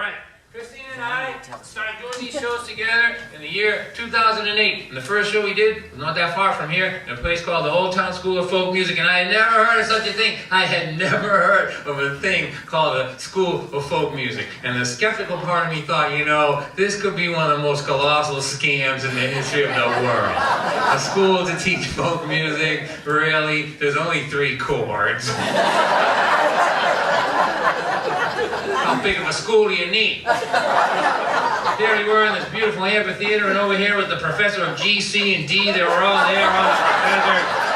right. Christine and I started doing these shows together in the year 2008. And the first show we did was not that far from here, in a place called the Old Town School of Folk Music. And I had never heard of such a thing. I had never heard of a thing called a School of Folk Music. And the skeptical part of me thought, you know, this could be one of the most colossal scams in the history of the world. A school to teach folk music, really? There's only 3 chords. How big of a school do you need? There we were in this beautiful amphitheater, and over here was the professor of G, C, and D. They were all there on the professor.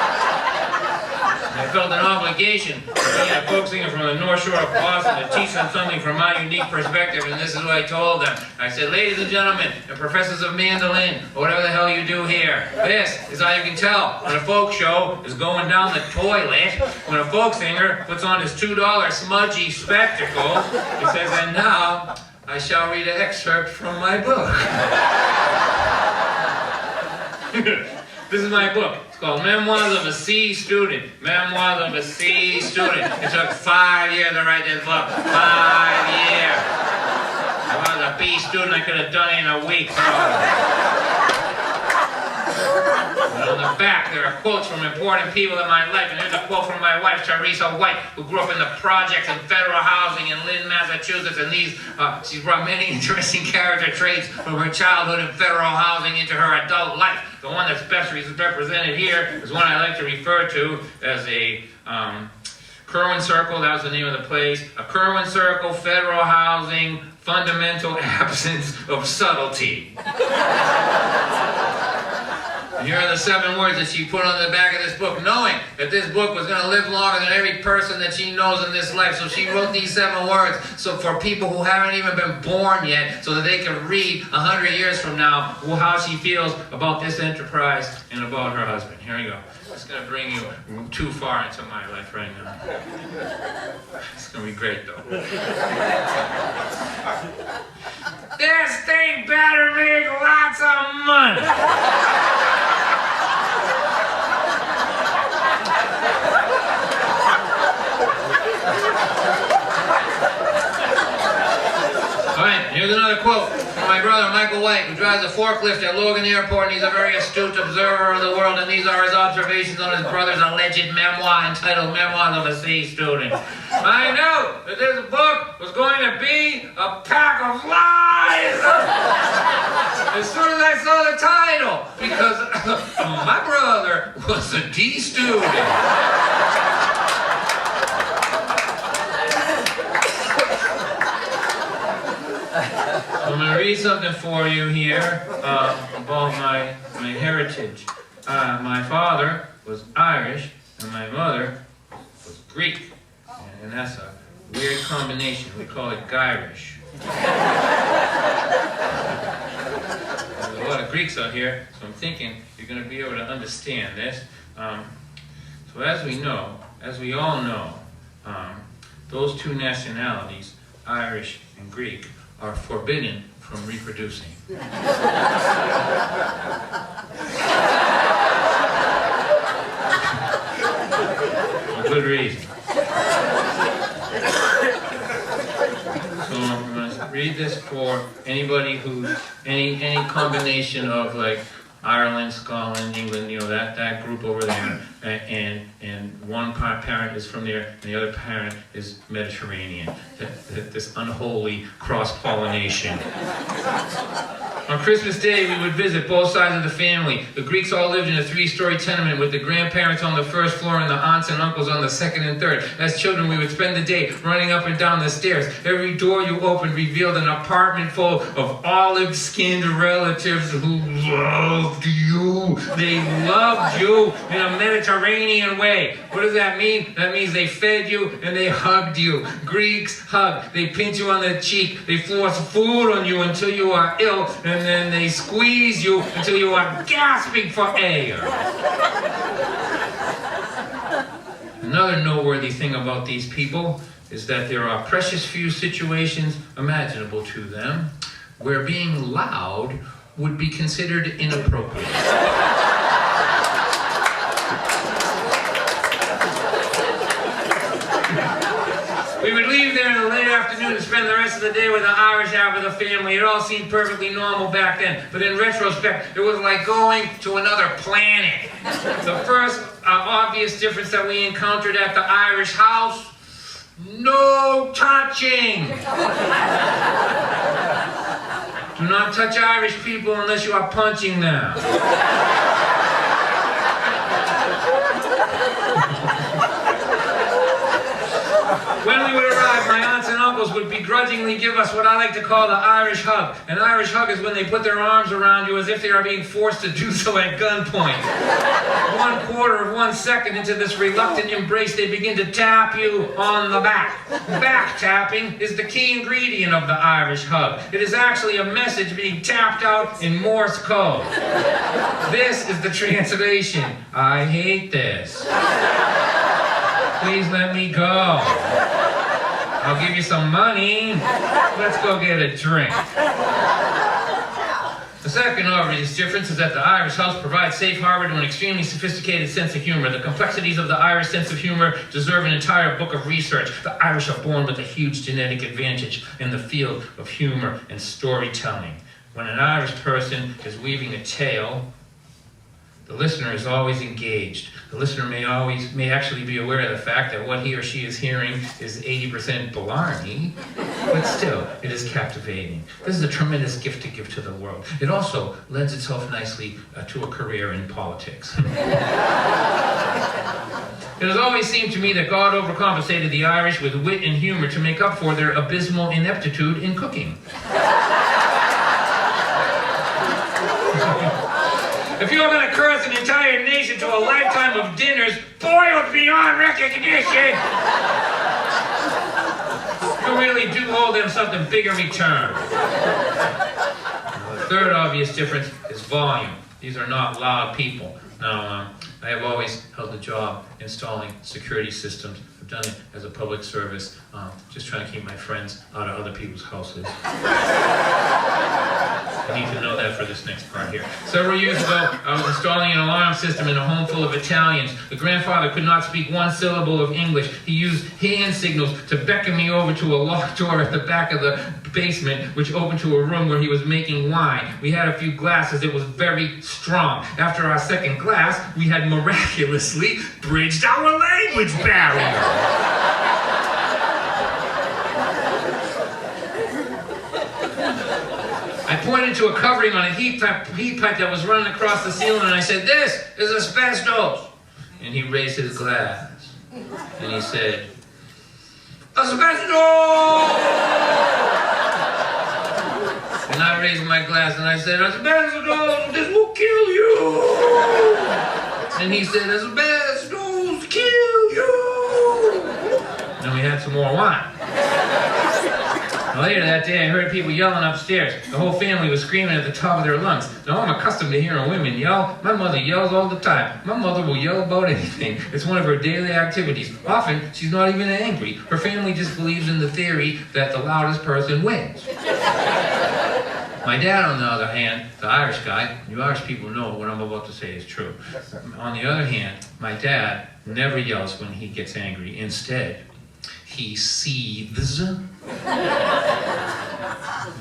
I felt an obligation to be a folk singer from the North Shore of Boston to teach them something from my unique perspective, and this is what I told them. I said, ladies and gentlemen, and professors of mandolin, or whatever the hell you do here, this is how you can tell when a folk show is going down the toilet, when a folk singer puts on his $2 smudgy spectacles. He says, and now I shall read an excerpt from my book. This is my book. It's called Memoirs of a C Student. Memoirs of a C Student. It took 5 years to write this book. 5 years. If I was a B student, I could have done it in a week, And on the back, there are quotes from important people in my life. And here's a quote from my wife, Teresa White, who grew up in the projects in federal housing in Lynn, Massachusetts. And she's brought many interesting character traits from her childhood in federal housing into her adult life. The one that's best represented here is one I like to refer to as a Kerwin Circle. That was the name of the place. A Kerwin Circle, federal housing, fundamental absence of subtlety. Here are the 7 words that she put on the back of this book, knowing that this book was going to live longer than every person that she knows in this life. So she wrote these 7 words so for people who haven't even been born yet, so that they can read 100 years from now how she feels about this enterprise and about her husband. Here we go. It's going to bring you too far into my life right now. It's going to be great, though. This thing better make lots of money. Alright, here's another quote from my brother Michael White, who drives a forklift at Logan Airport, and he's a very astute observer of the world, and these are his observations on his brother's alleged memoir entitled Memoirs of a C Student. I knew that this book was going to be a pack of lies as soon as I saw the title, because my brother was a D student. I'm going to read something for you here about my heritage. My father was Irish and my mother was Greek. And that's a weird combination. We call it Gyrish. There's a lot of Greeks out here, so I'm thinking you're going to be able to understand this. So as we all know, those 2 nationalities, Irish and Greek, are forbidden from reproducing. For good reason. So I'm going to read this for anybody who's any combination of like Ireland, Scotland, England, you know, that group over there, and one parent is from there, and the other parent is Mediterranean. This unholy cross-pollination. On Christmas Day, we would visit both sides of the family. The Greeks all lived in a 3-story tenement with the grandparents on the first floor and the aunts and uncles on the second and third. As children, we would spend the day running up and down the stairs. Every door you opened revealed an apartment full of olive-skinned relatives who loved you. They loved you in a Mediterranean way. What does that mean? That means they fed you and they hugged you. Greeks hug. They pinch you on the cheek. They force food on you until you are ill, and then they squeeze you until you are gasping for air. Another noteworthy thing about these people is that there are precious few situations imaginable to them where being loud would be considered inappropriate. We would leave there in the late afternoon and spend the rest of the day with the Irish half of the family. It all seemed perfectly normal back then, but in retrospect, it was like going to another planet. The first obvious difference that we encountered at the Irish house: no touching. Do not touch Irish people unless you are punching them. When we would arrive, my aunts and uncles would begrudgingly give us what I like to call the Irish hug. An Irish hug is when they put their arms around you as if they are being forced to do so at gunpoint. 1/4 of 1 second into this reluctant embrace, they begin to tap you on the back. Back tapping is the key ingredient of the Irish hug. It is actually a message being tapped out in Morse code. This is the translation: I hate this. Please let me go. I'll give you some money. Let's go get a drink. The second obvious difference is that the Irish house provides safe harbor to an extremely sophisticated sense of humor. The complexities of the Irish sense of humor deserve an entire book of research. The Irish are born with a huge genetic advantage in the field of humor and storytelling. When an Irish person is weaving a tale, the listener is always engaged. The listener may actually be aware of the fact that what he or she is hearing is 80% blarney, but still, it is captivating. This is a tremendous gift to give to the world. It also lends itself nicely to a career in politics. It has always seemed to me that God overcompensated the Irish with wit and humor to make up for their abysmal ineptitude in cooking. If you're going to curse an entire nation to a lifetime of dinners boiled beyond recognition, you really do owe them something big in return. The third obvious difference is volume. These are not loud people. Now, I have always held the job installing security systems. I've done it as a public service, just trying to keep my friends out of other people's houses. I need to know that for this next part here. Several years ago, I was installing an alarm system in a home full of Italians. The grandfather could not speak one syllable of English. He used hand signals to beckon me over to a locked door at the back of the basement, which opened to a room where he was making wine. We had a few glasses. It was very strong. After our second glass, we had miraculously bridged our language barrier. I pointed to a covering on a heat pipe that was running across the ceiling, and I said, "This is asbestos." And he raised his glass, and he said, "Asbestos!" And I raised my glass, and I said, "Asbestos, this will kill you!" And he said, "Asbestos, kill you!" And then we had some more wine. Later that day, I heard people yelling upstairs. The whole family was screaming at the top of their lungs. Now, I'm accustomed to hearing women yell. My mother yells all the time. My mother will yell about anything. It's one of her daily activities. Often, she's not even angry. Her family just believes in the theory that the loudest person wins. My dad, on the other hand, the Irish guy, you Irish people know what I'm about to say is true. On the other hand, my dad never yells when he gets angry. Instead, he seethes.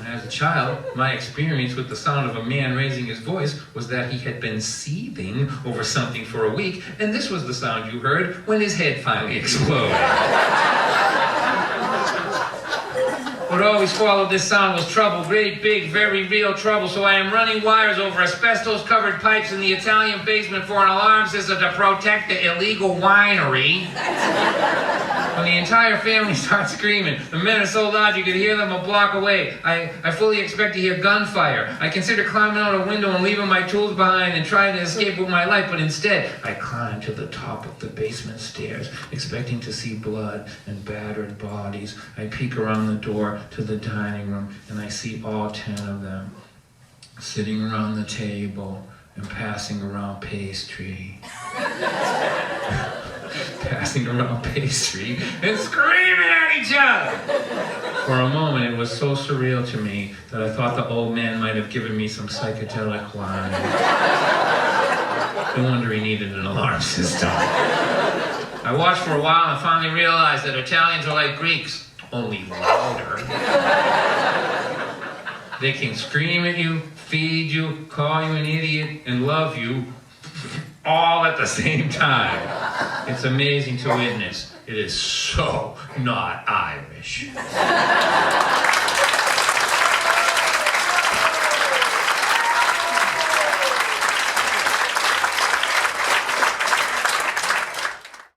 As a child, my experience with the sound of a man raising his voice was that he had been seething over something for a week, and this was the sound you heard when his head finally exploded. What always followed this sound was trouble, great, big, very real trouble, so I am running wires over asbestos-covered pipes in the Italian basement for an alarm system to protect the illegal winery. When the entire family starts screaming, the men are so loud you could hear them a block away. I fully expect to hear gunfire. I consider climbing out a window and leaving my tools behind and trying to escape with my life, but instead, I climb to the top of the basement stairs, expecting to see blood and battered bodies. I peek around the door to the dining room, and I see all 10 of them sitting around the table and passing around pastry. Passing around pastry and screaming at each other. For a moment, it was so surreal to me that I thought the old man might have given me some psychedelic wine. No wonder he needed an alarm system. I watched for a while and finally realized that Italians are like Greeks. only louder. They can scream at you, feed you, call you an idiot, and love you all at the same time. It's amazing to witness. It is so not Irish.